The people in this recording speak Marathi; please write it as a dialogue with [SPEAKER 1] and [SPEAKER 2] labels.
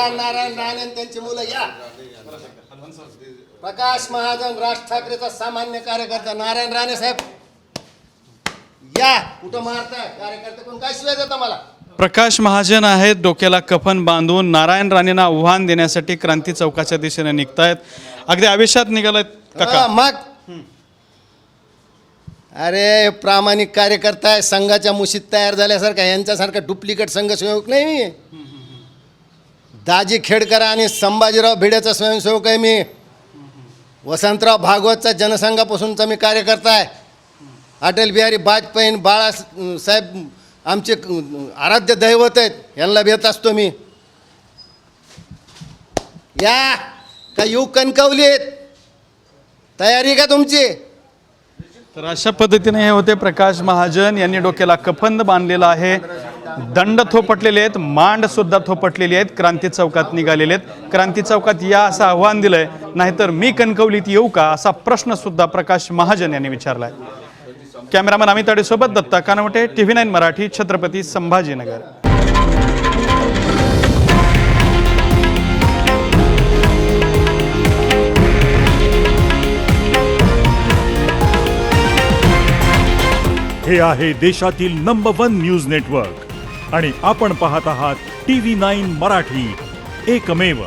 [SPEAKER 1] नारायण राणे आणि त्यांची मुलं या. प्रकाश महाजन, राज ठाकरेचा सामान्य कार्यकर्ता नारायण राणे साहेब या. कुठं मारताय कार्यकर्ते कोण? काय शिवाय देता मला?
[SPEAKER 2] प्रकाश महाजन आहेत, डोक्याला कफन बांधून नारायण राणेंना आव्हान देण्यासाठी क्रांती चौकाच्या दिशेने निघतायत. अगदी आवेशात निघालायत काका.
[SPEAKER 1] मग अरे प्रामाणिक कार्यकर्ता आहे, संघाच्या मुशीत तयार झाल्यासारखा. यांच्यासारखा डुप्लिकेट संघसेवक नाही मी. दाजी खेडकर आणि संभाजीराव भिडेचा स्वयंसेवक आहे मी. वसंतराव भागवतचा जनसंघापासूनचा मी कार्यकर्ता आहे. अटल बिहारी वाजपेयी बाळासाहेब आमचे आराध्य दैवत आहेत, यांना भेट असतो मी. या का येऊ कणकवलीत? तयारी का तुमची?
[SPEAKER 2] तर अशा पद्धतीने हे होते प्रकाश महाजन. यांनी डोक्याला कफन बांधलेला आहे, दंड थोपटलेले आहेत, मांड सुद्धा थोपटलेली आहेत. क्रांती चौकात निघालेले आहेत. क्रांती चौकात या असं आव्हान दिलंय, नाहीतर मी कणकवलीत येऊ का असा प्रश्न सुद्धा प्रकाश महाजन यांनी विचारलाय. कॅमेरामन अमित अडेसोबत दत्ता कानवटे, TV9 मराठी, छत्रपती संभाजीनगर.
[SPEAKER 3] हे आहे देशातील नंबर 1 न्यूज नेटवर्क आणि आपण पाहत आहात TV9 मराठी, एकमेव.